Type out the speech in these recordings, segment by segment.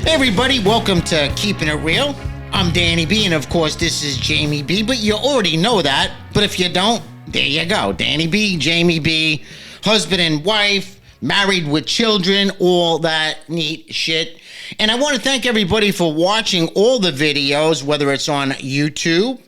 Hey everybody, welcome to Keeping It Real. I'm Danny B, and of course this is Jamie B, but you already know that. But if you don't, there you go. Danny B, Jamie B, husband and wife, married with children, all that neat shit. And I want to thank everybody for watching all the videos, whether it's on YouTube,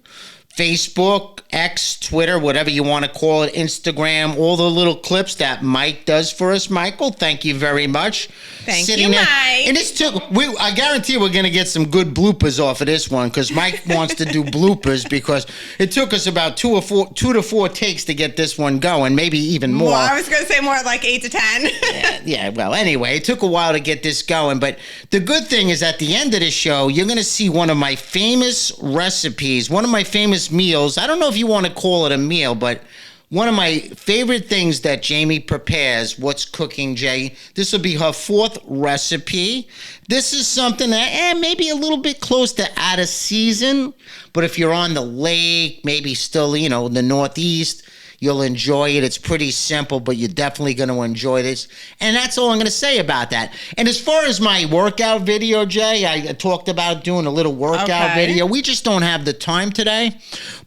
Facebook, X, Twitter, whatever you want to call it, Instagram, all the little clips that Mike does for us. Michael, thank you very much. Thank you, Mike. And I guarantee we're going to get some good bloopers off of this one because Mike wants to do bloopers because it took us about 2 to 4 takes to get this one going, maybe even more. I was going to say more like 8 to 10. yeah, well, anyway, it took a while to get this going. But the good thing is at the end of the show, you're going to see one of my famous recipes, one of my famous meals. I don't know if you want to call it a meal, but one of my favorite things that Jamie prepares. What's cooking, Jay? This will be her 4th recipe. This is something that maybe a little bit close to out of season, but if you're on the lake, maybe still, the Northeast, you'll enjoy it. It's pretty simple, but you're definitely going to enjoy this. And that's all I'm going to say about that. And as far as my workout video, Jay, I talked about doing a little workout video. We just don't have the time today.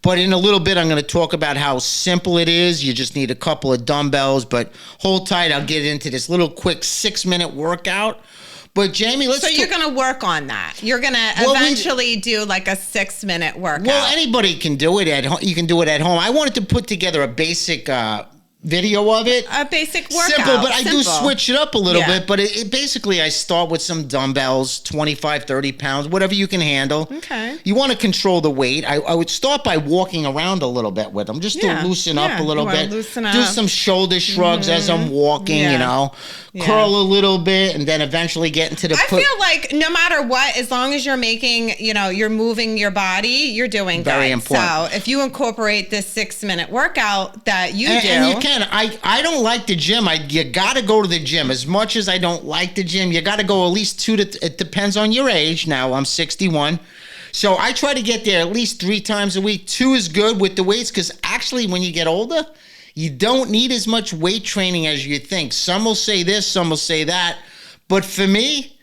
But in a little bit, I'm going to talk about how simple it is. You just need a couple of dumbbells. But hold tight. I'll get into this little quick 6-minute workout. But Jamie, So you're going to work on that. You're going to eventually do like a 6-minute workout. Well, anybody can do it at home. You can do it at home. I wanted to put together a basic video of it. A basic workout. Simple, but I do switch it up a little bit. But it basically, I start with some dumbbells, 25, 30 pounds, whatever you can handle. Okay. You want to control the weight. I would start by walking around a little bit with them, just to loosen up a little bit. Loosen up. Do some shoulder shrugs as I'm walking, curl a little bit, and then eventually get into the... I feel like no matter what, as long as you're making, you're moving your body, you're doing very good. important. So if you incorporate this 6-minute workout that you do... And you can. I don't like the gym. You got to go to the gym. As much as I don't like the gym, you got to go at least it depends on your age. Now, I'm 61. So I try to get there at least 3 times a week. 2 is good with the weights because actually when you get older, you don't need as much weight training as you think. Some will say this, some will say that. But for me,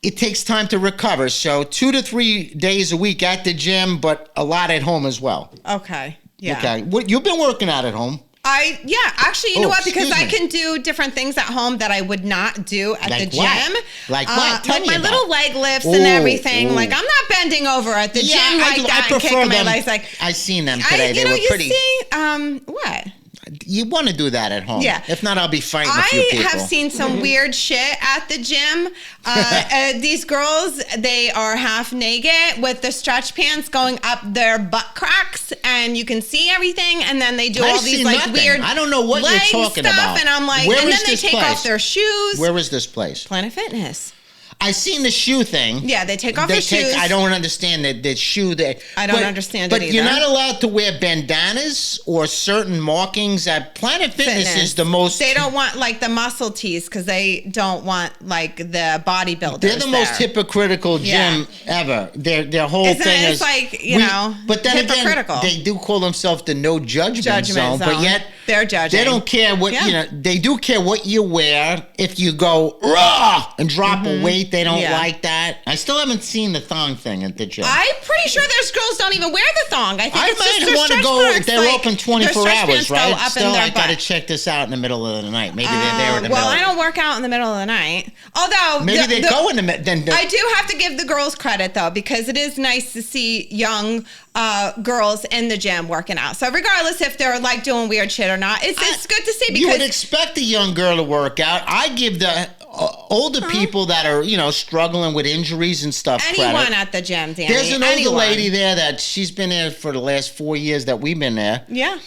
it takes time to recover. So 2 to 3 days a week at the gym, but a lot at home as well. Okay. Yeah. Okay. You've been working out at home. Actually, you know what? Because I can do different things at home that I would not do at the gym. What? Like what? Tell me my about. Little leg lifts and everything. Like I'm not bending over at the gym like that and kicking my legs. Like I've seen them today. They were pretty. What? You want to do that at home. Yeah. If not, I'll be fighting a few people. I have seen some weird shit at the gym. These girls, they are half naked with the stretch pants going up their butt cracks, and you can see everything. And then they do all these weird. I don't know what you're talking stuff, about. And I'm like, and then they take off their shoes. Where is this place? Planet Fitness. I seen the shoe thing. Yeah, they take off their shoes. I don't understand the shoe that. I don't understand it either. But you're not allowed to wear bandanas or certain markings. At Planet Fitness is the most. They don't want like the muscle tees because they don't want like the bodybuilders. They're the most hypocritical gym ever. Their whole thing is like But then hypocritical. Again, they do call themselves the no judgment zone, but yet they're judging. They don't care what They do care what you wear. If you go raw and drop a weight. They don't like that. I still haven't seen the thong thing at the gym. I'm pretty sure there's girls don't even wear the thong. I think it's just their want to go. marks. They're open 24 hours, right? Still, I got to butt. check this out in the middle of the night. Maybe they're there in the middle. Well, I don't work out in the middle of the night. Although maybe they go in the middle. I do have to give the girls credit though, because it is nice to see young girls in the gym working out. So regardless if they're like doing weird shit or not, it's good to see. Because you would expect a young girl to work out. I give the older people that are, struggling with injuries and stuff. Anyone credit. at the gym, Danny. There's an older lady there that she's been there for the last 4 years that we've been there. Yeah.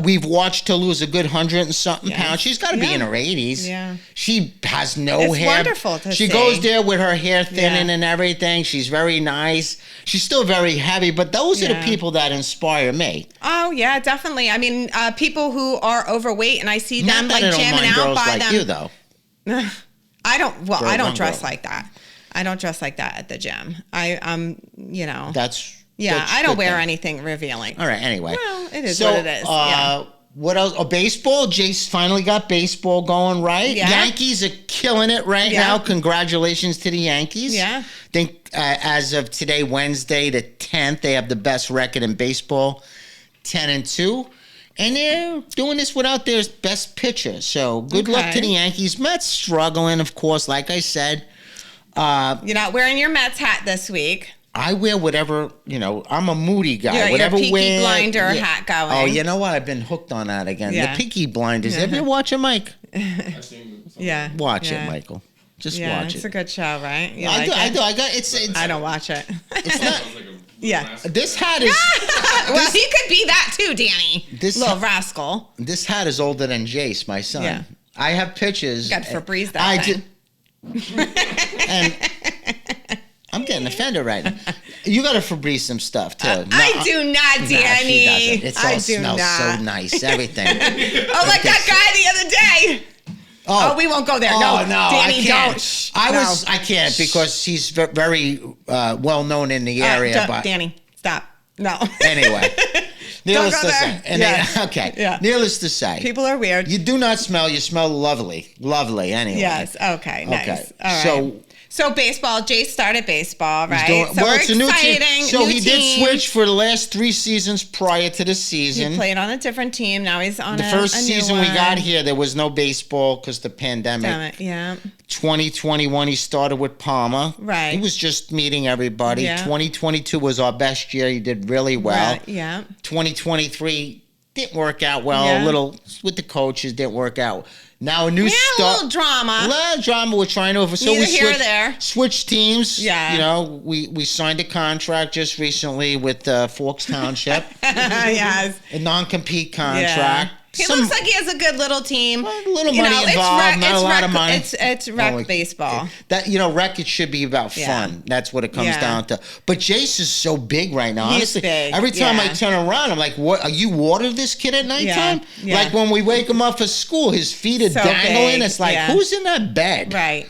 We've watched her lose a good 100 and something pounds. She's got to be in her 80s. Yeah. She has no hair. It's wonderful to see. She goes there with her hair thinning and everything. She's very nice. She's still very heavy, but those are the people that inspire me. Oh, yeah, definitely. I mean, people who are overweight, and I see them Not that like jamming out girls by like them. You, though. I don't dress like that. I don't dress like that at the gym. That's I don't wear anything revealing. All right, anyway. Well, it is what it is. What else? Oh, baseball. Jace finally got baseball going, right? Yeah. Yankees are killing it right now. Congratulations to the Yankees. Yeah. I think as of today, Wednesday the 10th, they have the best record in baseball, 10-2. And they're doing this without their best pitcher. So good luck to the Yankees. Mets struggling, of course, like I said. You're not wearing your Mets hat this week. I wear whatever, I'm a moody guy. Your whatever Peaky Blinder hat going. Oh, you know what? I've been hooked on that again. Yeah. The Peaky Blinders. Have you watch it, Mike? Yeah. Watch it, Michael. Just watch it. It's a good show, right? I do. I don't watch it. It's not. Yeah. This hat is. Well, he could be that too, Danny. This little rascal. This hat is older than Jace, my son. Yeah. I have pictures. Got Febreze that thing. And I'm getting offended right now. You got to Febreze some stuff too. I do not, Danny. She doesn't. It all smells so nice. Everything. Like that guy the other day. Oh, we won't go there. No, Danny, I can't. don't. I can't because he's very well known in the area. But Danny, stop. No. Anyway. Needless to say. Okay. Yeah. Needless to say. People are weird. You do not smell. You smell lovely. Lovely, anyway. Yes. Okay. Nice. Okay. All right. So baseball, Jace started baseball, right? It's a new team. So he did switch for the last 3 seasons prior to the season. He played on a different team. Now he's on the first season we got here, there was no baseball because the pandemic. Damn it, yeah. 2021, he started with Palmer. Right. He was just meeting everybody. Yeah. 2022 was our best year. He did really well. Right, yeah. 2023 didn't work out well. A little with the coaches, didn't work out. Now a new start. A little drama. A lot of drama. We're trying to. So Neither here or there. Switch teams. Yeah. We signed a contract just recently with Forks Township. Yes. A non-compete contract. Yeah. He looks like he has a good little team. A little money involved, not a lot of money. It's rec baseball. Rec it should be about fun. That's what it comes down to. But Jace is so big right now. He's Honestly, big. Every time I turn around, I'm like, "What? Are you water this kid at nighttime?" Yeah. Like when we wake him up for school, his feet are dangling. Big. It's like, who's in that bed? Right.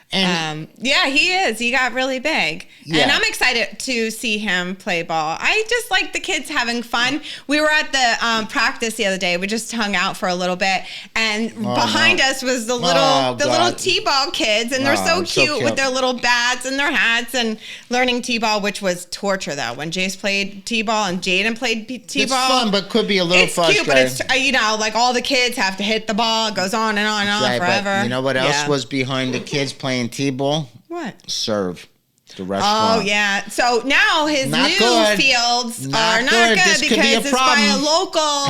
And he is. He got really big. Yeah. And I'm excited to see him play ball. I just like the kids having fun. We were at the practice the other day. We just hung out for a little bit. And behind us was the little T-ball kids. And they're so cute with their little bats and their hats and learning T-ball, which was torture, though. When Jace played T-ball and Jaden played T-ball. It's fun, but could be a little frustrating. It's cute, but it's, like all the kids have to hit the ball. It goes on and on and on forever. But you know what else was behind the kids playing T-ball? What? Serve. The restaurant. Oh, yeah. So now his new fields are not good this because it's by a local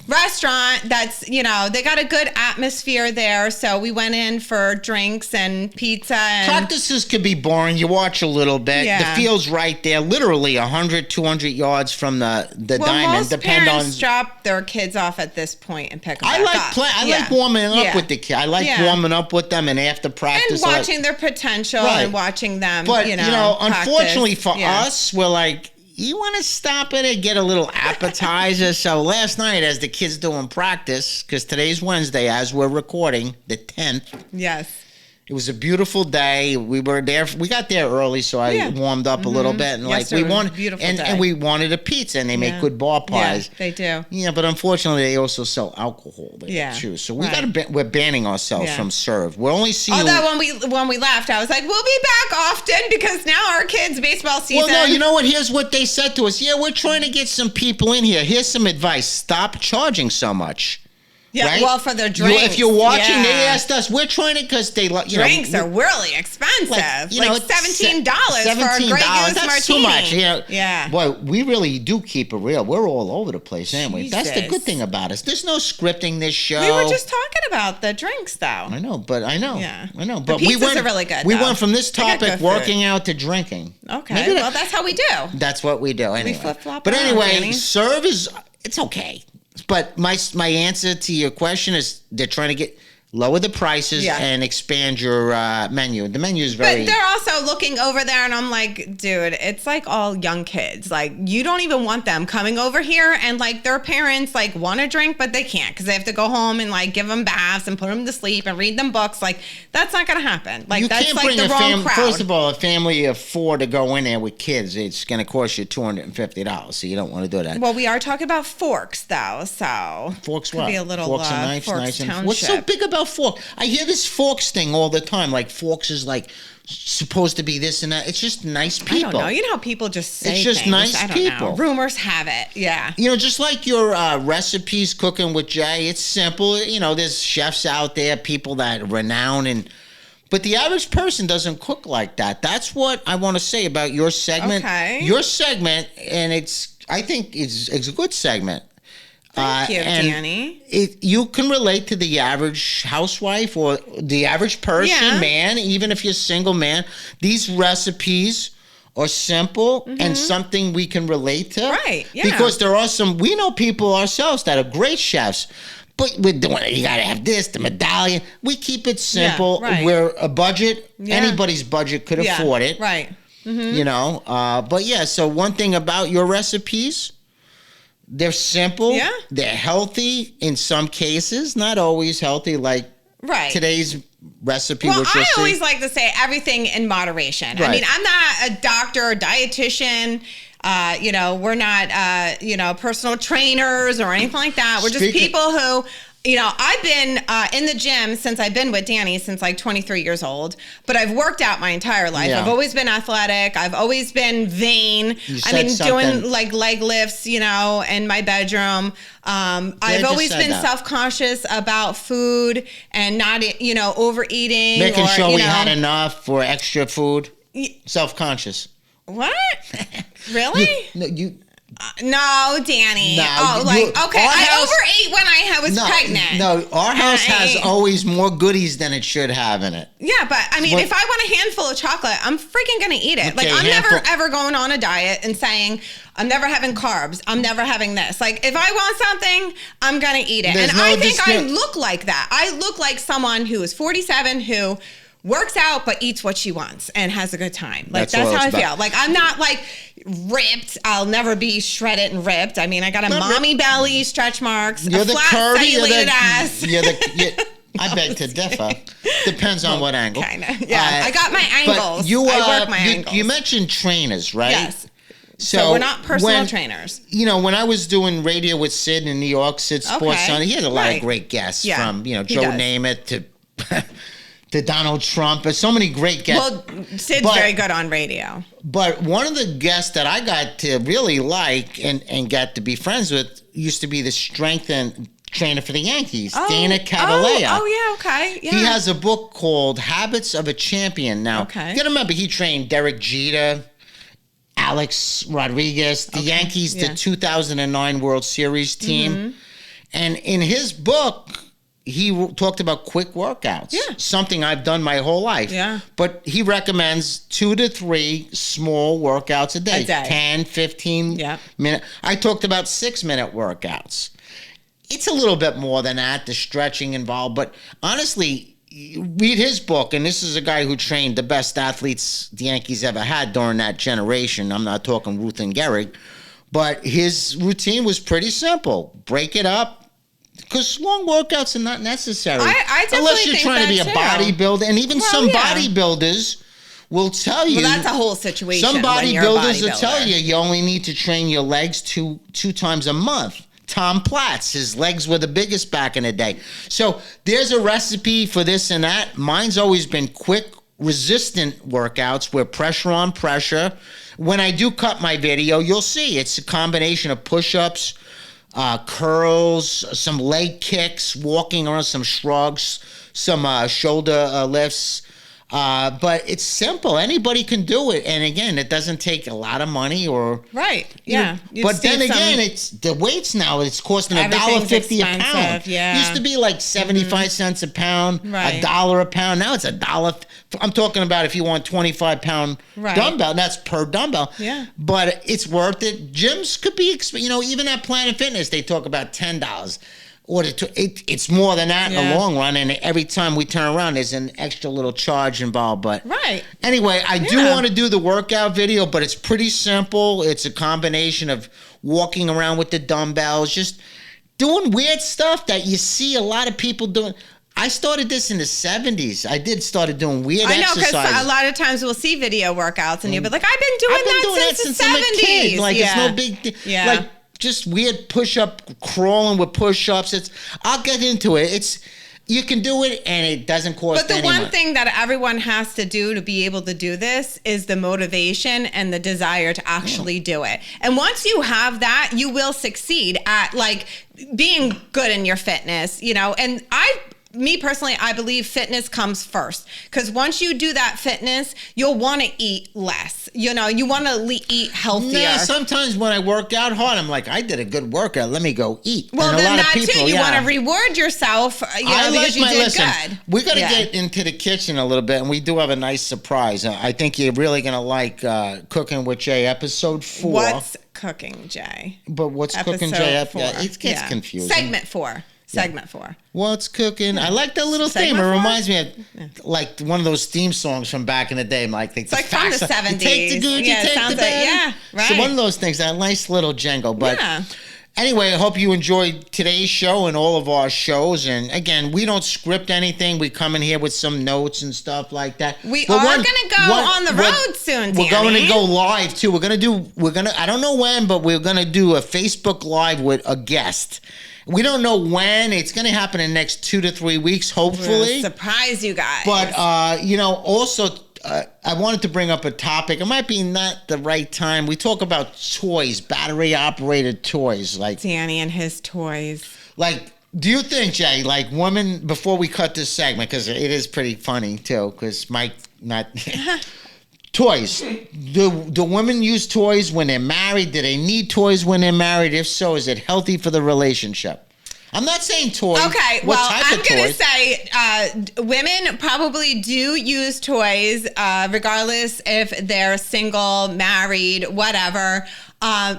restaurant that's, they got a good atmosphere there. So we went in for drinks and pizza. And practices could be boring. You watch a little bit. Yeah. The field's right there, literally 100, 200 yards from the diamond. Most parents drop their kids off at this point and pick them back up. I like warming up with the kids. I like warming up with them and after practice. And watching their potential and watching them, but, unfortunately for us, we're like, you want to stop it and get a little appetizer. So last night, as the kids doing practice, because today's Wednesday, as we're recording, the 10th. Yes. It was a beautiful day. We were there. We got there early, so I warmed up a little bit, and we wanted a pizza, and they make good bar pies. Yeah, they do. Yeah, but unfortunately, they also sell alcohol there too. So we're banning ourselves from serve. We'll only see. Although when we left, I was like, we'll be back often because now our kids' baseball season. Well, no, you know what? Here's what they said to us. Yeah, we're trying to get some people in here. Here's some advice: stop charging so much. Yeah, right? Well, for their drinks. If you're watching, they asked us. We're trying to because they drinks are really expensive. Like $17 for a Grey Goose that's martini. Too much. Yeah. Boy, we really do keep it real. We're all over the place, ain't we? That's the good thing about us. There's no scripting this show. We were just talking about the drinks, though. I know. Yeah. I know. But the pizzas are really good. We went from this topic working out to drinking. Okay. Well, that's how we do. That's what we do. Anyway. We flip-flop. But anyway, serve it's okay. But my answer to your question is they're trying to get lower the prices, Yeah. and expand your menu. The menu is very... But they're also looking over there, and I'm like, dude, it's like all young kids. Like, you don't even want them coming over here, and like their parents like want to drink, but they can't because they have to go home and like give them baths and put them to sleep and read them books. Like, that's not gonna happen. Like, you that's can't like bring the wrong crowd. First of all, a family of 4 to go in there with kids, it's going to cost you $250, so you don't want to do that. Well, we are talking about forks, though, so Forks could what? be a little Forks and knives, Forks knives and... Township. What's so big about fork? I hear this forks thing all the time. Like, forks is like supposed to be this and that. It's just nice people. I don't know. You know how people just say It's just things. nice I don't people. know. Rumors have it. Yeah. You know, just like your recipes, Cooking with Jay, it's simple. You know, there's chefs out there, people that are renowned, but the average person doesn't cook like that. That's what I want to say about your segment. Okay. Your segment, and I think it's a good segment. Thank you, and Danny. You can relate to the average housewife or the average person, man, even if you're a single man. These recipes are simple and something we can relate to. Right, yeah. Because we know people ourselves that are great chefs, but we're doing it. You got to have this, the medallion. We keep it simple. Yeah, right. We're a budget. Yeah. Anybody's budget could afford it. Right. You know, but yeah, so one thing about your recipes, they're simple. Yeah. They're healthy in some cases, not always healthy like today's recipe. Well, which I always like to say everything in moderation. Right. I mean, I'm not a doctor or dietitian. You know, we're not, personal trainers or anything like that. We're just people who... You know, I've been in the gym since I've been with Danny since like 23 years old, but I've worked out my entire life. Yeah. I've always been athletic. I've always been vain. Doing like leg lifts, you know, in my bedroom. I've always been self-conscious about food and not, you know, overeating. Making sure we had enough for extra food. Self-conscious. What? Really? No, Danny. No, okay. I overate when I was pregnant. No, our house has always more goodies than it should have in it. Yeah, but I mean, if I want a handful of chocolate, I'm freaking gonna eat it. Okay, like, I'm never ever going on a diet and saying, I'm never having carbs. I'm never having this. Like, if I want something, I'm gonna eat it. I think I look like that. I look like someone who is 47 who works out but eats what she wants and has a good time. Like, that's how I feel. Like, I'm not like ripped. I'll never be shredded and ripped. I mean, I got a mommy belly, stretch marks, a flat cellulated ass. I beg to differ. Depends on what angle. Kinda. Yeah, I got my angles. I work my angles. You mentioned trainers, right? Yes. So we're not personal trainers. You know, when I was doing radio with Sid in New York, Sid Sports Sunday, he had a lot of great guests from, you know, Joe Namath to Donald Trump. There's so many great guests. Well, Sid's very good on radio. But one of the guests that I got to really like and got to be friends with used to be the strength and trainer for the Yankees, Dana Cavallea. Oh, yeah, okay. Yeah. He has a book called Habits of a Champion. Now, you got to remember, he trained Derek Jeter, Alex Rodriguez, the Yankees, the 2009 World Series team. And in his book, he talked about quick workouts. Yeah. Something I've done my whole life. Yeah. But he recommends 2 to 3 small workouts a day. 10, 15 minutes. I talked about 6-minute workouts. It's a little bit more than that, the stretching involved. But honestly, read his book, and this is a guy who trained the best athletes the Yankees ever had during that generation. I'm not talking Ruth and Gehrig. But his routine was pretty simple. Break it up. Because long workouts are not necessary. I definitely unless you're trying to be a bodybuilder. And even some bodybuilders will tell you. Well, that's a whole situation. Some bodybuilders will tell you only need to train your legs two times a month. Tom Platz, his legs were the biggest back in the day. So there's a recipe for this and that. Mine's always been quick, resistant workouts where pressure on pressure. When I do cut my video, you'll see it's a combination of push-ups, curls, some leg kicks, walking around, some shrugs, some shoulder lifts. But it's simple. Anybody can do it. And again, it doesn't take a lot of money or... Right. Yeah. But then again, it's the weights now, it's costing $1.50 a pound. Yeah. Used to be like 75 cents a pound, $1 a pound. Now it's $1. I'm talking about if you want 25-pound dumbbell, that's per dumbbell. Yeah. But it's worth it. Gyms could be, even at Planet Fitness, they talk about $10. It's more than that in the long run, and every time we turn around, there's an extra little charge involved. But anyway, I do want to do the workout video, but it's pretty simple. It's a combination of walking around with the dumbbells, just doing weird stuff that you see a lot of people doing. I started this in the 70s. Started doing weird exercises. I know, because a lot of times we'll see video workouts, and you'll be like, I've been doing that since the 70s. I'm a kid. Like, it's no big deal. Yeah. Like, just weird push-up, crawling with push-ups. I'll get into it. You can do it, and it doesn't cost any money. But the one thing that everyone has to do to be able to do this is the motivation and the desire to actually do it. And once you have that, you will succeed at, like, being good in your fitness, you know. And me personally, I believe fitness comes first, because once you do that fitness, you'll want to eat less. You know, you want to eat healthier. Yeah, sometimes when I work out hard, I'm like, I did a good workout. Let me go eat. Well, and then that too. You want to reward yourself, because you did good. We got to get into the kitchen a little bit, and we do have a nice surprise. I think you're really going to like Cooking with Jay, episode 4. What's Cooking Jay? But what's Cooking Jay? It gets confusing. Segment 4. Segment 4. What's cooking? I like that little theme. It reminds me of like one of those theme songs from back in the day. It's like from the 70s. You take the good, you take the bad. Right. So one of those things, that nice little jingle. But anyway, I hope you enjoyed today's show and all of our shows. And again, we don't script anything. We come in here with some notes and stuff like that. We are going to go on the road soon, Danny. We're going to go live too. I don't know when, but we're going to do a Facebook Live with a guest. We don't know when. It's going to happen in the next 2 to 3 weeks, hopefully. We'll surprise you guys. But, also, I wanted to bring up a topic. It might be not the right time. We talk about toys, battery-operated toys. Like Danny and his toys. Like, do you think, Jay, like women, before we cut this segment, because it is pretty funny, too, because Mike not... Toys. Do women use toys when they're married? Do they need toys when they're married? If so, is it healthy for the relationship? I'm not saying toys. Okay, I'm going to say women probably do use toys, regardless if they're single, married, whatever.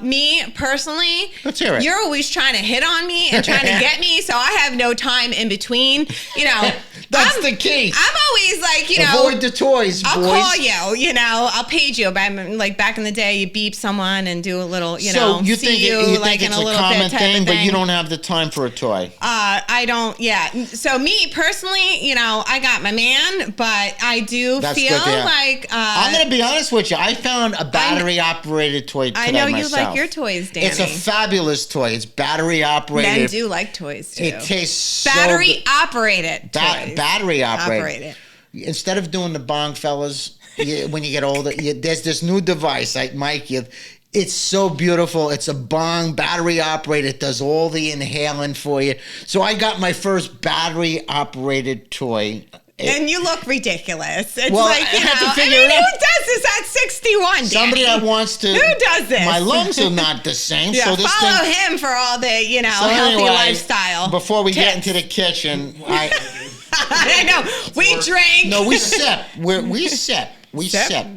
Me personally, let's hear it. You're always trying to hit on me and trying to get me, so I have no time in between. You know, that's the key. I'm always like, you know, avoid the toys, boys. I'll call you. You know, I'll page you. But like back in the day, you beep someone and do a little, you know, you think it's a common thing, but you don't have the time for a toy. I don't. Yeah. So me personally, you know, I got my man, but I do feel like I'm going to be honest with you. I found a battery-operated toy today. I know myself. You like your toys, Danny. It's a fabulous toy. It's battery-operated. Men do like toys, too. It tastes battery-operated toys. Battery-operated. Instead of doing the bong, fellas, when you get older, there's this new device, like Mike, it's so beautiful. It's a bong, battery-operated. It does all the inhaling for you. So I got my first battery-operated toy. And you look ridiculous. It's well, like, you know, who does this at 61, Danny? Somebody that wants to. Who does this? My lungs are not the same. Yeah, so this follow him for all the, you know, healthy lifestyle. Before we get into the kitchen, I know. We drink. No, we sip. We sip.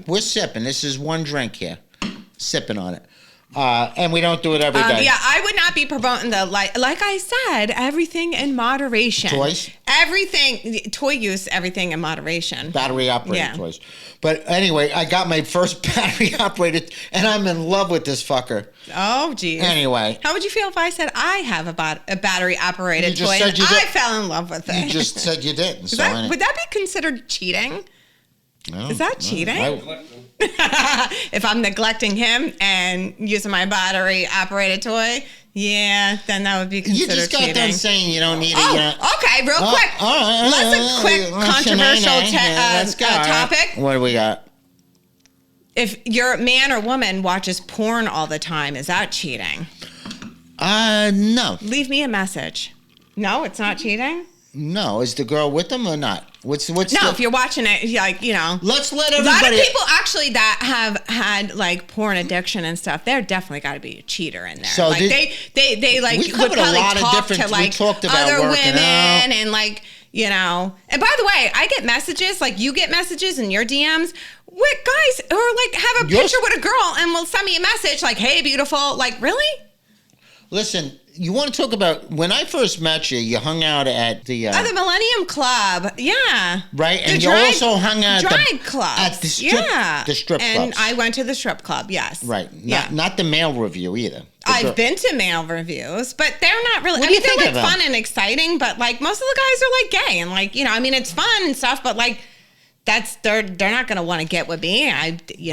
We're sipping. This is one drink here. Sipping on it. And we don't do it every day. Yeah, I would not be promoting like I said, everything in moderation. Toys? Everything, toy use, everything in moderation. Battery-operated toys. But anyway, I got my first battery-operated, and I'm in love with this fucker. Oh, geez. Anyway. How would you feel if I said I have a battery-operated toy and I fell in love with it? You just said you didn't. Would that be considered cheating? Is that cheating? If I'm neglecting him and using my battery-operated toy, yeah, then that would be considered cheating. You just got done saying you don't need it. Okay, real quick. Let's a quick controversial topic. What do we got? If your man or woman watches porn all the time, is that cheating? No. Leave me a message. No, it's not cheating? No, is the girl with them or not? If you're watching it, like, you know. Let's let everybody. A lot of people actually that have had like porn addiction and stuff, they're definitely got to be a cheater in there. So like they like would probably talk to like other women and like, you know. And by the way, I get messages, like you get messages in your DMs with guys who are like have a picture with a girl and will send me a message like, "Hey, beautiful," like, really? Listen, you want to talk about when I first met you? You hung out at the the Millennium Club, yeah, right, and you also hung out at the strip, the strip clubs. And I went to the strip club, yes, right, not the male review either. I've been to male reviews, but they're not really. What do you think they're of like them? fun and exciting, but like most of the guys are like gay and like it's fun and stuff, but like. They're not gonna want to get with me.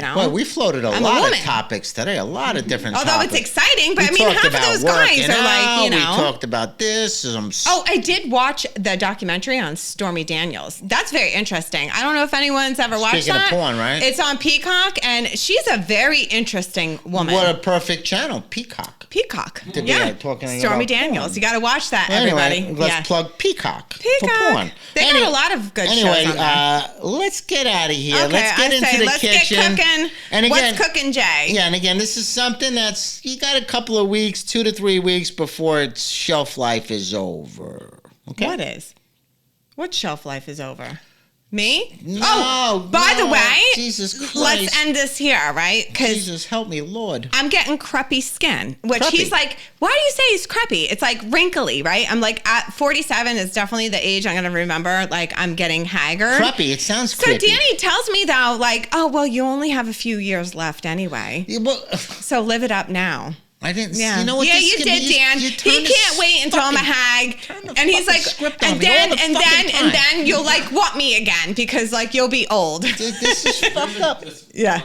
Well, we floated a lot of topics today, a lot of different. Although topics. it's exciting, but we half of those guys are like, We talked about this. Oh, I did watch the documentary on Stormy Daniels. That's very interesting. I don't know if anyone's ever watched that. Speaking of porn, right? It's on Peacock, and she's a very interesting woman. What a perfect channel, Peacock. Stormy Daniels. Porn. You got to watch that, everybody. Anyway, let's plug Peacock for porn. They got a lot of good shows on there. Let's get out of here. Okay, let's get into the kitchen. Get cooking. And again, what's cooking, Jay? Yeah, and again, this is something that's you got a couple of weeks, 2 to 3 weeks before its shelf life is over. Okay. What shelf life is over? Me? No. By the way, Jesus Christ. Let's end this here, right? Jesus, help me, Lord. I'm getting crepey skin, which Crepey. he's like, why do you say he's crepey? It's like wrinkly, right? I'm like, at 47 is definitely the age I'm going to remember. Like, I'm getting haggard. Crepey, it sounds So creepy. Danny tells me, though, like, oh, well, you only have a few years left anyway. Yeah, well, so live it up now. I didn't. Yeah, You know what? yeah, you did, Dan. He can't wait until I'm a hag, and he's like, and then you'll like want me again because like you'll be old. This is fucked up. Yeah,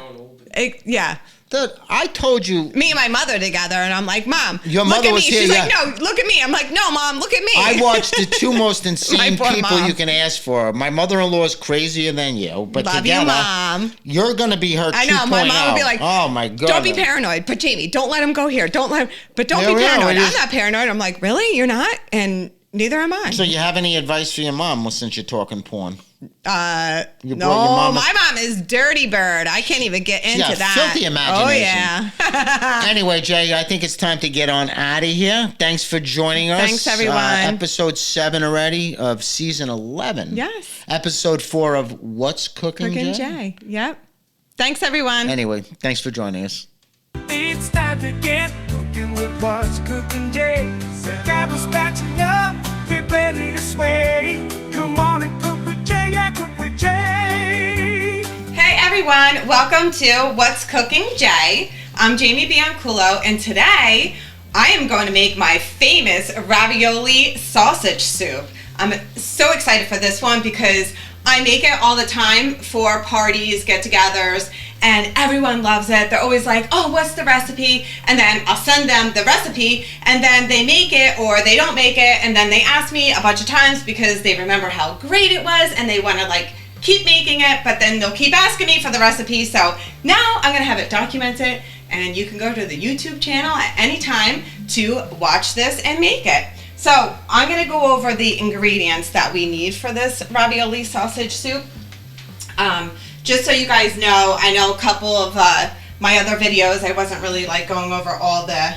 yeah. Dude, I told you. Me and my mother together, and I'm like, Mom, your look mother at me. was here. She's yeah. like, No, look at me. I'm like, No, Mom, look at me. I watched the two most insane people mom. you can ask for. My mother-in-law is crazier than you, but Love together, you, Mom. You're gonna be her 2.0. I know. My mom would be like, "Oh my God, don't be paranoid." But Jamie, don't let him go here. Don't be paranoid. I'm not paranoid. I'm like, really? You're not? And neither am I. So you have any advice for your mom since you're talking porn? No, my mom is dirty bird. I can't even get into that. Filthy imagination. Oh yeah. Anyway, Jay, I think it's time to get on out of here. Thanks for joining us. Thanks, everyone. Episode 7 already of season 11. Yes. Episode 4 of What's Cooking, Jay? Yep. Thanks, everyone. Anyway, thanks for joining us. It's time to get cooking with What's Cooking Jay. Grab a spatula, get ready to sway. Come on and cook with Jay, yeah, cook with Jay. Hey everyone, welcome to What's Cooking Jay. I'm Jamie Biancullo, and today I am going to make my famous ravioli sausage soup. I'm so excited for this one because I make it all the time for parties, get-togethers, and everyone loves it. They're always like, oh, what's the recipe? And then I'll send them the recipe, and then they make it or they don't make it, and then they ask me a bunch of times because they remember how great it was and they want to like keep making it, but then they'll keep asking me for the recipe. So now I'm going to have it documented, and you can go to the YouTube channel at any time to watch this and make it. So I'm going to go over the ingredients that we need for this ravioli sausage soup. Just so you guys know, I know a couple of my other videos, I wasn't really like going over all the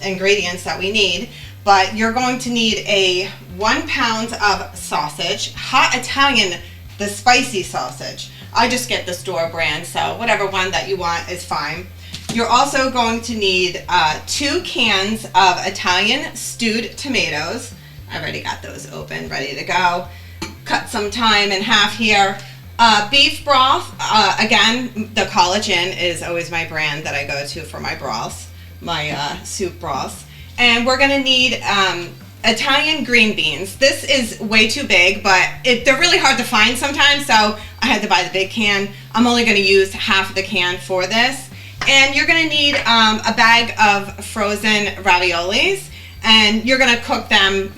ingredients that we need, but you're going to need a 1 pound of sausage, hot Italian, the spicy sausage. I just get the store brand, so whatever one that you want is fine. You're also going to need 2 cans of Italian stewed tomatoes. I already got those open, ready to go. Cut some thyme in half here. Beef broth, again, the collagen is always my brand that I go to for my broths, my soup broths. And we're gonna need Italian green beans. This is way too big, but they're really hard to find sometimes, so I had to buy the big can. I'm only gonna use half of the can for this. And you're gonna need a bag of frozen raviolis, and you're gonna cook them,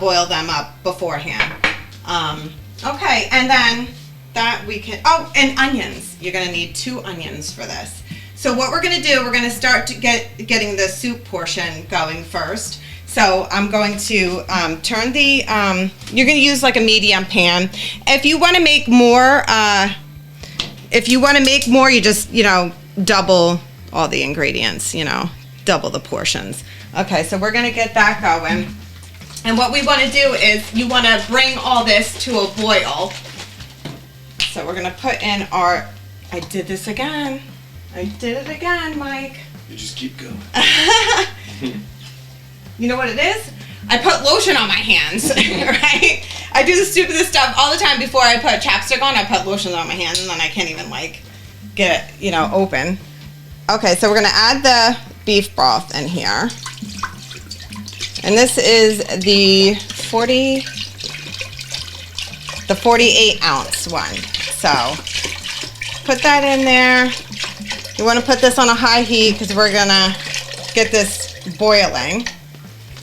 boil them up beforehand. Okay, and then that we can, and onions. You're gonna need 2 onions for this. So what we're gonna do, we're gonna start to getting the soup portion going first. So I'm going to turn the, you're gonna use like a medium pan. If you wanna make more, you just, double all the ingredients, double the portions. Okay, so we're gonna get that going. And what we wanna do is you wanna bring all this to a boil. So we're gonna put in our, I did it again, Mike. You just keep going. You know what it is? I put lotion on my hands, right? I do the stupidest stuff all the time. Before I put chapstick on, I put lotion on my hands, and then I can't even like get it, open. Okay, so we're gonna add the beef broth in here. And this is the 48 ounce one. So put that in there. You want to put this on a high heat because we're gonna get this boiling.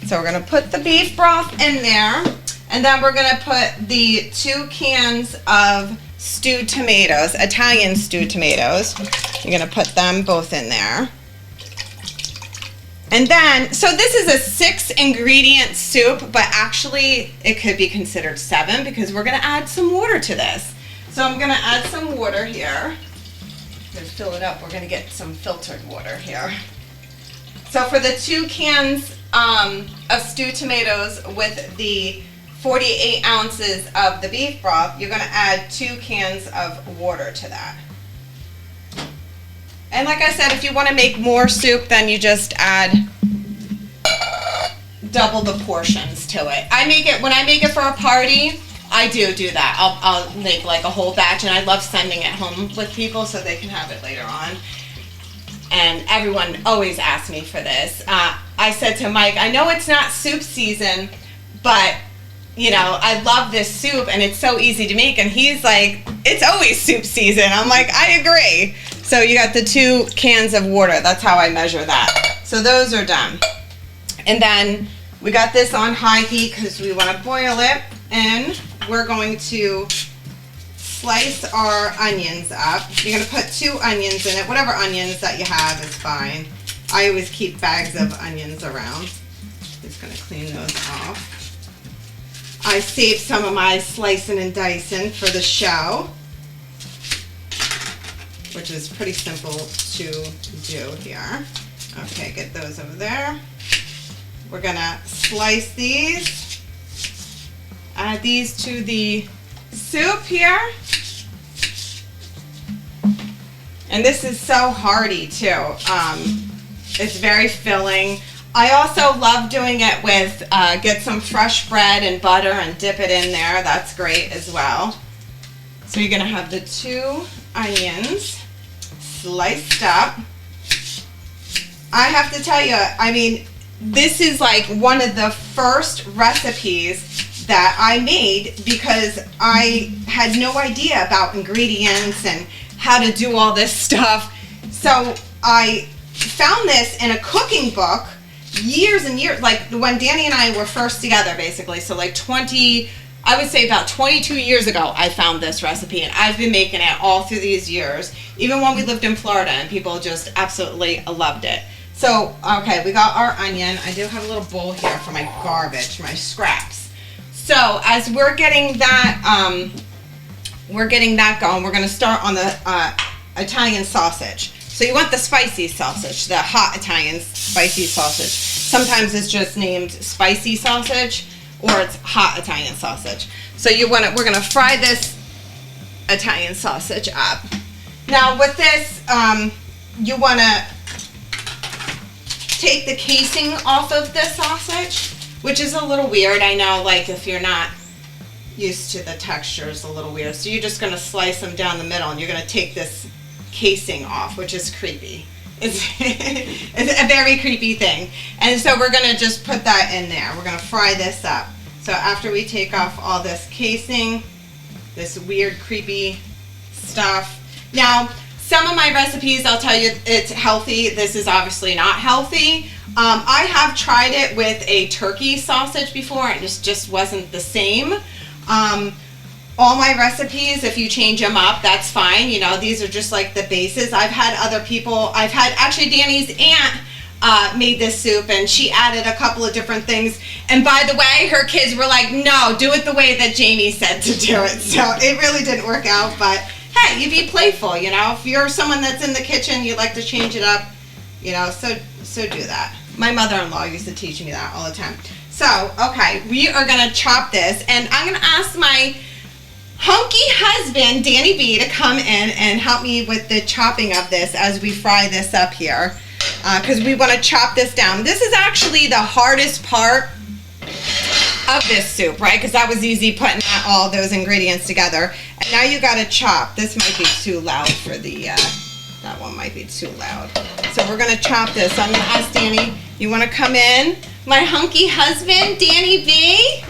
So we're gonna put the beef broth in there, and then we're gonna put the 2 cans of stewed tomatoes, Italian stewed tomatoes. You're gonna put them both in there. And then, so this is a 6 ingredient soup, but actually it could be considered 7 because we're gonna add some water to this. So I'm gonna add some water here. To fill it up, we're gonna get some filtered water here. So for the 2 cans of stewed tomatoes with the 48 ounces of the beef broth, you're gonna add 2 cans of water to that. And like I said, if you want to make more soup, then you just add double the portions to it. When I make it for a party, I do that. I'll make like a whole batch, and I love sending it home with people so they can have it later on. And everyone always asks me for this. I said to Mike, I know it's not soup season, but I love this soup and it's so easy to make. And he's like, it's always soup season. I'm like, I agree. So you got the 2 cans of water. That's how I measure that. So those are done. And then we got this on high heat because we want to boil it. And we're going to slice our onions up. You're going to put 2 onions in it. Whatever onions that you have is fine. I always keep bags of onions around. Just going to clean those off. I saved some of my slicing and dicing for the show, which is pretty simple to do here. Okay, get those over there. We're gonna slice these, add these to the soup here. And this is so hearty too. It's very filling. I also love doing it with, get some fresh bread and butter and dip it in there. That's great as well. So you're gonna have the 2 onions sliced up. I have to tell you, this is like one of the first recipes that I made because I had no idea about ingredients and how to do all this stuff. So I found this in a cooking book years and years, like when Danny and I were first together, basically. So like I would say about 22 years ago, I found this recipe, and I've been making it all through these years, even when we lived in Florida, and people just absolutely loved it. So, okay, we got our onion. I do have a little bowl here for my garbage, my scraps. So as we're getting that going, we're gonna start on the Italian sausage. So you want the spicy sausage, the hot Italian spicy sausage. Sometimes it's just named spicy sausage, or it's hot Italian sausage. So we're gonna fry this Italian sausage up. Now with this, you wanna take the casing off of the sausage, which is a little weird. I know, like if you're not used to the texture, it's a little weird. So you're just gonna slice them down the middle, and you're gonna take this casing off, which is creepy. It's a very creepy thing. And so we're gonna just put that in there. We're gonna fry this up. So after we take off all this casing, this weird creepy stuff. Now, some of my recipes, I'll tell you, it's healthy. This is obviously not healthy. I have tried it with a turkey sausage before, and it just wasn't the same. All my recipes, if you change them up, that's fine. These are just like the bases. Actually Danny's aunt made this soup, and she added a couple of different things. And by the way, her kids were like, no, do it the way that Jamie said to do it. So it really didn't work out, but hey, you be playful, If you're someone that's in the kitchen, you like to change it up, so do that. My mother-in-law used to teach me that all the time. So, okay, we are gonna chop this, and I'm gonna ask my hunky husband, Danny B, to come in and help me with the chopping of this as we fry this up here. because we want to chop this down. This is actually the hardest part of this soup, right? Because that was easy putting all those ingredients together. And now you got to chop. This might be too loud for the, that one might be too loud. So we're going to chop this. So I'm going to ask Danny, you want to come in? My hunky husband, Danny B.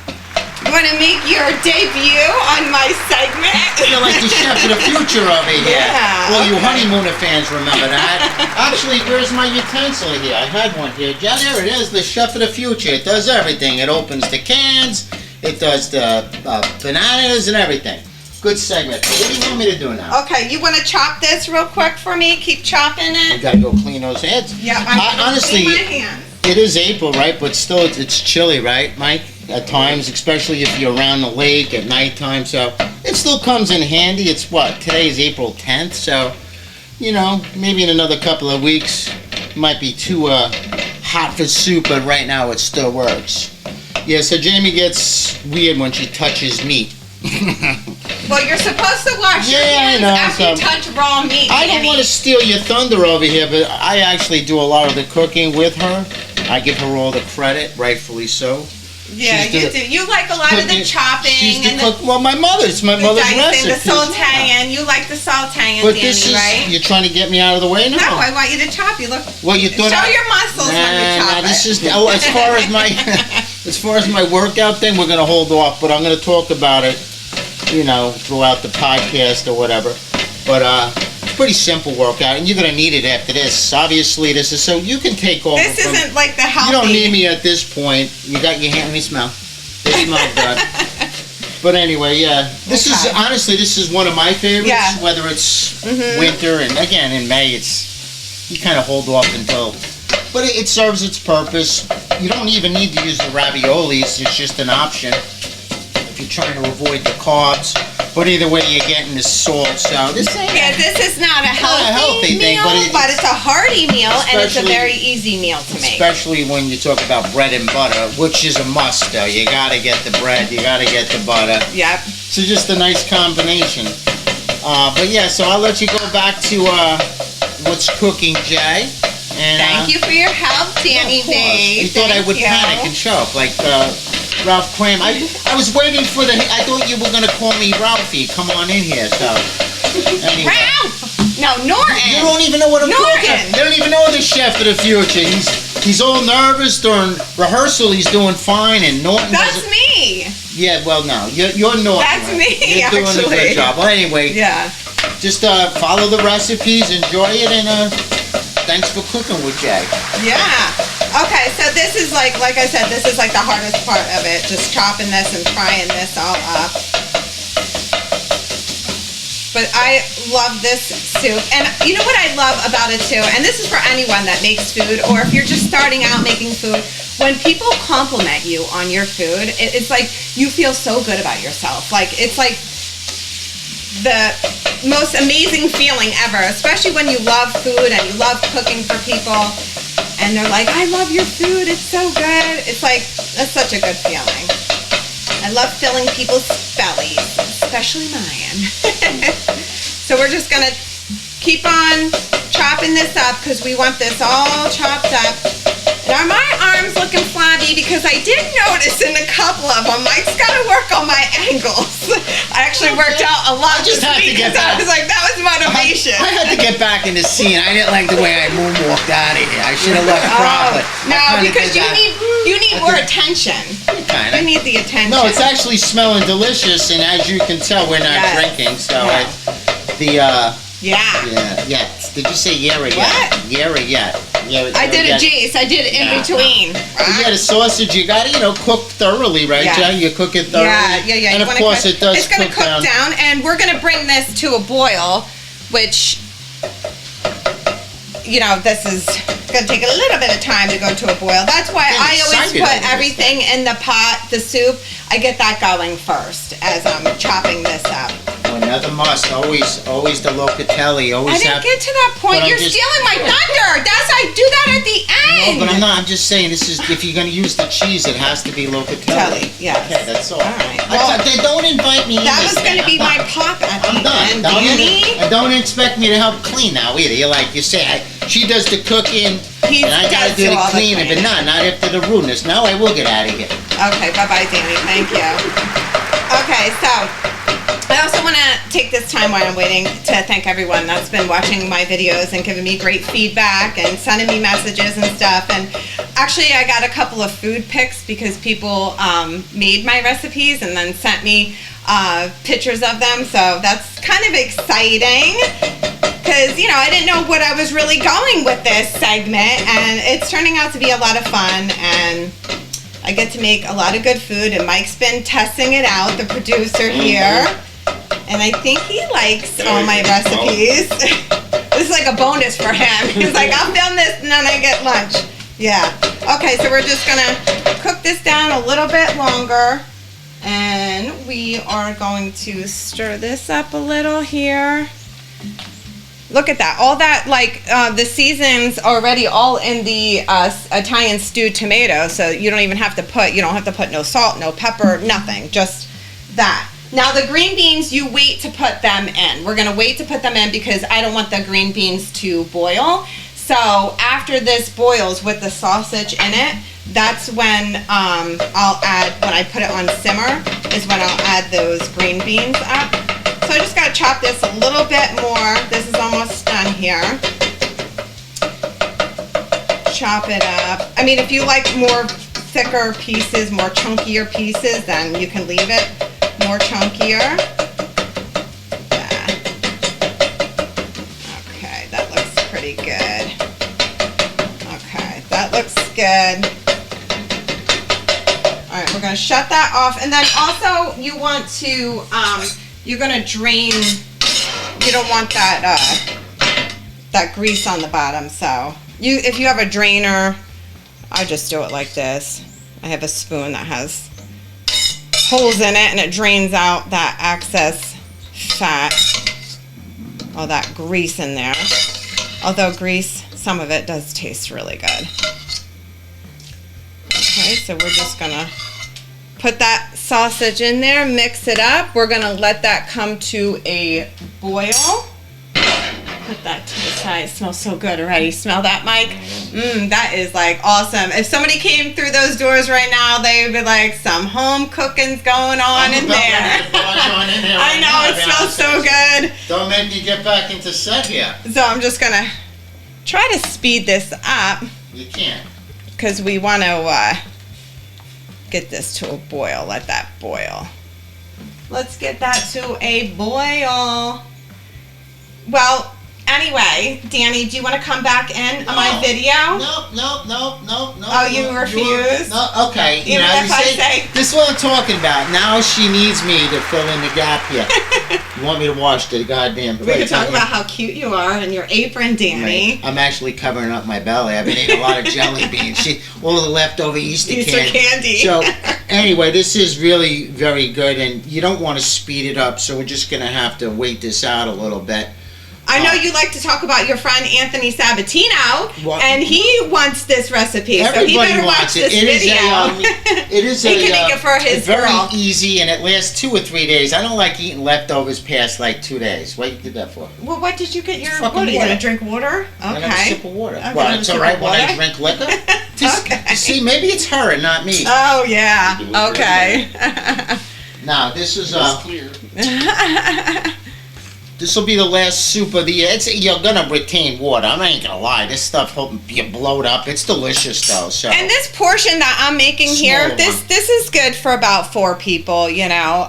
You want to make your debut on my segment? You're like the chef of the future over here. Yeah. Well, you honeymooner fans remember that. Actually, where's my utensil here? I had one here. Yeah, there it is, the chef of the future. It does everything. It opens the cans. It does the bananas and everything. Good segment. What do you want me to do now? Okay, you want to chop this real quick for me? Keep chopping We it. gotta go clean those heads. Yeah, Honestly, my hands. it is April, right? But still, it's chilly, right, Mike? At times, especially if you're around the lake at nighttime. So it still comes in handy. It's what? Today is April 10th. So, you know, maybe in another couple of weeks, it might be too hot for soup, but right now it still works. Yeah, so Jamie gets weird when she touches meat. Well, you're supposed to wash your hands after you touch raw meat. I don't want to steal your thunder over here, but I actually do a lot of the cooking with her. I give her all the credit, rightfully so. Yeah, you do. You like a lot of the chopping and the well, my mother's dicing, recipe. the sauteing. You like the sauteing, But Danny, this is, right? you're trying to get me out of the way now? No, I want you to chop. You look. Well, you thought Show your muscles when you chop this it. is as far as my as far as my workout thing, we're gonna hold off. But I'm gonna talk about it, you know, throughout the podcast or whatever. But it's pretty simple workout, and you're gonna need it after this. Obviously, this is so you can take over. This isn't like the healthy. You don't need me at this point. You got your hand. Let me smell. They smell good. But anyway, yeah. This is honestly, this is one of my favorites. Yeah. Whether it's winter and again in May, it's you kind of hold off until. But it serves its purpose. You don't even need to use the raviolis. It's just an option if you're trying to avoid the carbs. But either way, you're getting the salt. So this ain't. Yeah, this is not a healthy thing, meal, but it's a hearty meal, and it's a very easy meal to make. Especially when you talk about bread and butter, which is a must, though. You gotta get the bread, you gotta get the butter. Yep. So just a nice combination. But yeah, so I'll let you go back to what's cooking, Jay. And, Thank you for your help, Danny B. You thought I would panic and show up like Ralph Cram. I was waiting for I thought you were gonna call me Ralphie. Come on in here. So anyway. Ralph! No, Norton. You don't even know what I'm Norton. cooking. They don't even know the chef of the future. He's all nervous during rehearsal. He's doing fine, and Norton. That's me. Yeah, well, no, you're Norton. That's me. You're doing a good job. Well, anyway. Yeah. Just follow the recipes, enjoy it, and thanks for cooking with Jay. Yeah. Okay, so this is like I said, this is like the hardest part of it, just chopping this and frying this all up. But I love this soup. And you know what I love about it too? And this is for anyone that makes food, or if you're just starting out making food, when people compliment you on your food, it's like you feel so good about yourself. Like, it's like the most amazing feeling ever, especially when you love food and you love cooking for people and they're like, I love your food, it's so good. It's like, that's such a good feeling. I love filling people's bellies, especially mine. So we're just gonna keep on chopping this up because we want this all chopped up. And are my arms looking flabby? Because I did notice in a couple of them, Mike's got to work on my angles. I actually worked out a lot just this had to week get because I back. was like, that was motivation. I had to get back in the scene. I didn't like the way I moonwalked out of here. I should have left properly. No, because you need more attention. Kinda. You need the attention. No, it's actually smelling delicious, and as you can tell, we're not drinking. So Yeah. Did you say yeah or yeah? What? Yeah or yeah? I did a Jace. I did it in between. Yeah, the sausage, you got to, cook thoroughly, right, Yeah. Jay? You cook it thoroughly. Yeah. And You of wanna course, it does It's going to cook down, and we're going to bring this to a boil, which, you know, this is going to take a little bit of time to go to a boil. That's why I'm I always excited over put this everything in the pot, the soup. I get that going first as I'm chopping this up. Another must. Always the locatelli. I didn't get to that point. You're stealing my thunder. I do that at the end. No, but I'm not. I'm just saying, this is, if you're going to use the cheese, it has to be locatelli. Yes. Okay, that's all. All right. Well, Don't invite me in. that was going to be my pop at I'm the done. end, Danny. And don't expect me to help clean now either. You say, she does the cooking, He And I gotta does do the all cleaning, but not after the rudeness. Now I will get out of here. Okay, bye-bye, Danny. Thank you. Okay, so I also want to take this time while I'm waiting to thank everyone that's been watching my videos and giving me great feedback and sending me messages and stuff. And actually, I got a couple of food pics because people made my recipes and then sent me pictures of them. So that's kind of exciting because, you know, I didn't know what I was really going with this segment, and it's turning out to be a lot of fun, and I get to make a lot of good food, and Mike's been testing it out, the producer here, and I think he likes all my recipes. This is like a bonus for him. He's like, I'll film this and then I get lunch. Yeah. Okay, so we're just gonna cook this down a little bit longer, and we are going to stir this up a little here. Look at that. All that, like, the season's already all in the Italian stewed tomato, so you don't even have to put, no salt, no pepper, nothing, just that. Now, the green beans, you wait to put them in. We're going to wait to put them in because I don't want the green beans to boil. So after this boils with the sausage in it, that's when I'll add, when I put it on simmer, is when I'll add those green beans up. So I just got to chop this a little bit more. This is almost done here. Chop it up. I mean, if you like more thicker pieces, more chunkier pieces, then you can leave it more chunkier. Okay, that looks pretty good. Okay, that looks good. All right, we're going to shut that off. And then also you want to... you're gonna drain. You don't want that grease on the bottom. So if you have a drainer, I just do it like this. I have a spoon that has holes in it, and it drains out that excess fat, all that grease in there. Although grease, some of it does taste really good. Okay, so we're just gonna put that sausage in there, mix it up. We're gonna let that come to a boil. Put that to the side. It smells so good already. Smell that, Mike? That is like awesome. If somebody came through those doors right now, they would be like, some home cooking's going on in there. I know, it smells so good. Don't make me get back into set here. So I'm just gonna try to speed this up. You can't. Because we want to get this to a boil. Let that boil. Let's get that to a boil. Well, anyway, Danny, do you want to come back in on my video? No. Oh, you refuse? No, okay. Even if I say... This is what I'm talking about. Now she needs me to fill in the gap here. You want me to wash the goddamn plate. We can talk about how cute you are and your apron, Danny. Right. I'm actually covering up my belly. I've been eating a lot of jelly beans. All the leftover Easter candy. So, anyway, this is really very good, and you don't want to speed it up, so we're just going to have to wait this out a little bit. I know you like to talk about your friend Anthony Sabatino, and he wants this recipe, so he better watch this video. It is he can make it for his very girl. easy, and it lasts 2 or 3 days. I don't like eating leftovers past like 2 days. What you did that for? Well, what did you get your Fucking water? You water. gonna drink water? Okay. I have a sip of water. Okay, Well, it's all right when I water? drink liquor. Okay. See, maybe it's her and not me. Oh yeah. Okay. Now this is clear. This will be the last soup of the year. You're gonna retain water. I ain't gonna lie. This stuff will be blowed up. It's delicious though. So. And this portion that I'm making here, Small this is good for about 4 people, you know.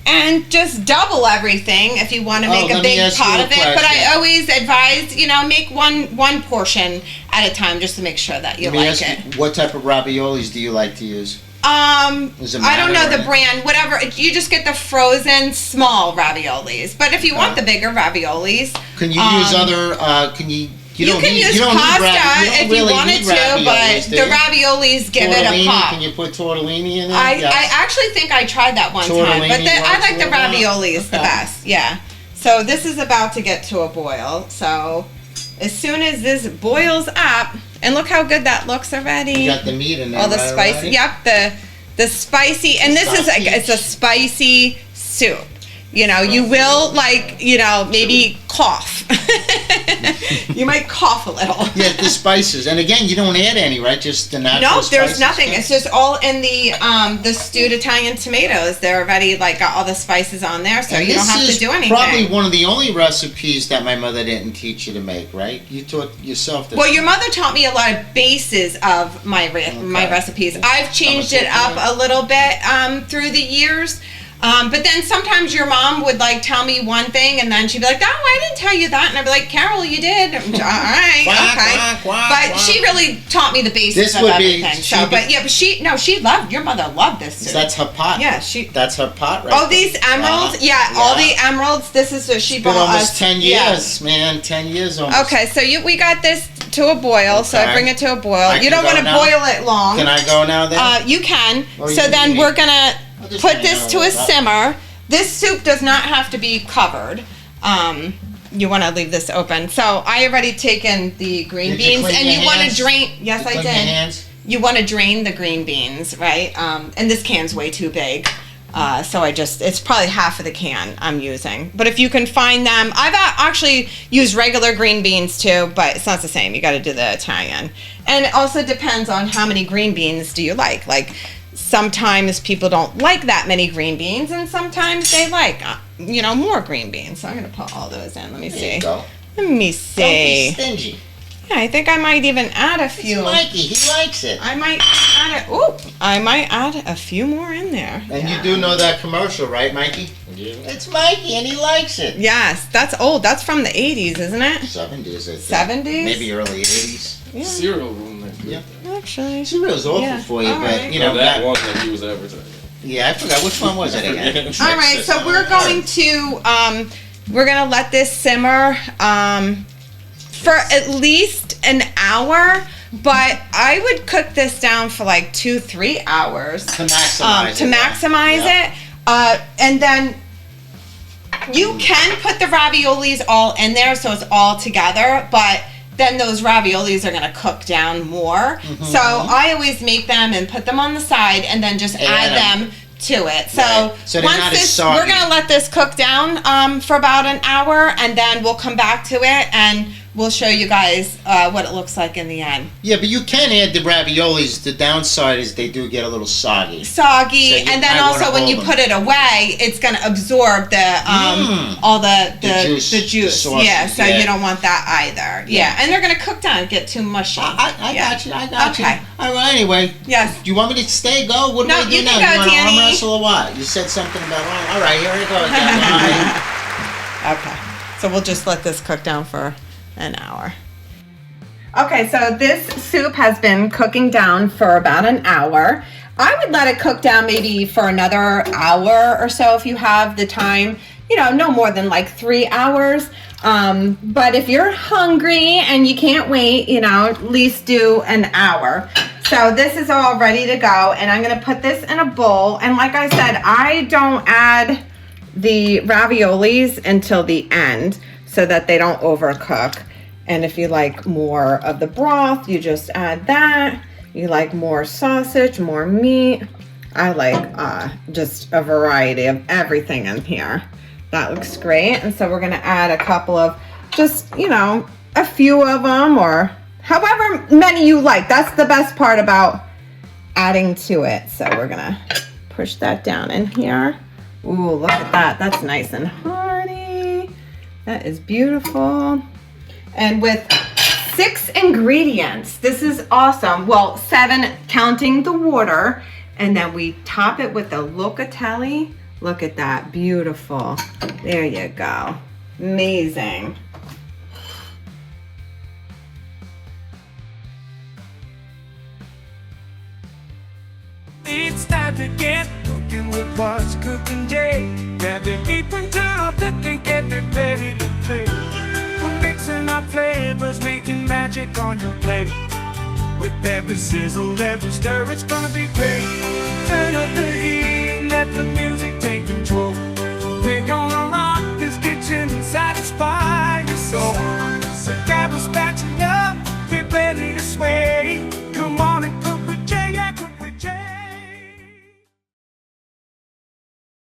And just double everything if you want to make a big pot of it. But I always advise, you know, make one portion at a time just to make sure that you like it. What type of raviolis do you like to use? Does it I don't know matter, the brand, whatever. You just get the frozen small raviolis. But if you want the bigger raviolis, can you use other? Can you? You can use pasta if you wanted to, but the raviolis give it a pop. Can you put tortellini in there? I actually think I tried that one time, but I like the raviolis the best. Yeah. So this is about to get to a boil. So as soon as this boils up, and look how good that looks already. You got the meat in there. All the spicy. Yep. The spicy, and this is it's a spicy soup. You know, you will maybe cough. You might cough a little. Yeah, the spices. And again, you don't add any, right? Just the natural No, spices? there's nothing. It's just all in the stewed Italian tomatoes. They're already like got all the spices on there, so And you don't this have to is do anything. probably one of the only recipes that my mother didn't teach you to make, right? You taught yourself this. Well, your mother taught me a lot of bases of my my recipes. I've changed it up a little bit through the years. But then sometimes your mom would like tell me one thing, and then she'd be like, "Oh, I didn't tell you that," and I'd be like, "Carol, you did." All right, Quack, okay. quack, quack, But quack. she really taught me the basics of everything. She loved your mother loved this soup. That's her pot. Yeah, That's her pot, right? Oh, these emeralds? All the emeralds. This is what she It's been bought almost us. 10 years, man. 10 years almost. Okay, so we got this to a boil. So I Okay. bring it to a boil. I You can don't go want to now? boil it long. Can I go now then? You can. Or So you then need we're me? gonna I'll just put hang this out to a with that. simmer. This soup does not have to be covered. You want to leave this open. So I already taken the green Did you beans, clean and your you want to hands? drain. Yes, You I clean your did. hands? You want to drain the green beans, right? And this can's way too big. So it's probably half of the can I'm using. But if you can find them, I've actually used regular green beans too, but it's not the same. You got to do the Italian. And it also depends on how many green beans do you like. Like sometimes people don't like that many green beans, and sometimes they like, more green beans. So I'm going to put all those in. Let me There see. you go. Let me Don't see. be stingy. Yeah, I think I might even add a few. It's Mikey. He likes it. I might add I might add a few more in there. And you do know that commercial, right, Mikey? Yeah. It's Mikey, and he likes it. Yes, that's old. That's from the 80s, isn't it? 70s, I think. 70s? Maybe early 80s. Yeah, Cereal room. Yeah. actually. Cereal's awful Yeah. for you, All but, right. you know. that one that he was advertising. Yeah, I forgot. Which one was it again? All right, so we're going to let this simmer for at least an hour, but I would cook this down for like 2-3 hours To maximize it. And then you can put the raviolis all in there so it's all together, but then those raviolis are going to cook down more. Mm-hmm. So I always make them and put them on the side and then just add them to it. So, Right. So they're once not as this, soggy. we're going to let this cook down for about an hour, and then we'll come back to it and we'll show you guys what it looks like in the end. Yeah, but you can add the raviolis. The downside is they do get a little soggy. Soggy, So you and then might also wanna when you hold put it away, it's going to absorb all the juice, the sauces, yeah, so yeah. you don't want that either. Yeah, and they're going to cook down and get too mushy. I got you. I got Okay. you. All right, anyway. Yes. Do you want me to stay? Go? What do No, I do you now? can go, you want to arm Danny. wrestle or what? You said something about all right, here we go again. Okay, so we'll just let this cook down for an hour. Okay, so this soup has been cooking down for about an hour. I would let it cook down maybe for another hour or so if you have the time. No more than like 3 hours. But if you're hungry and you can't wait, at least do an hour. So this is all ready to go, and I'm gonna put this in a bowl. And like I said, I don't add the raviolis until the end so that they don't overcook. And if you like more of the broth, you just add that. You like more sausage, more meat. I like just a variety of everything in here. That looks great. And so we're gonna add a couple of just, a few of them, or however many you like. That's the best part about adding to it. So we're gonna push that down in here. Ooh, look at that. That's nice and hearty. That is beautiful. And with 6 ingredients, this is awesome. Well, 7 counting the water. And then we top it with the locatelli. Look at that, beautiful. There you go, amazing. It's time to get cooking with what's cooking, Jay. Grab the Keepin top that they get it ready to play. We're mixing our flavors, making magic on your plate. With every sizzle, every stir, it's gonna be great. Turn up the heat, let the music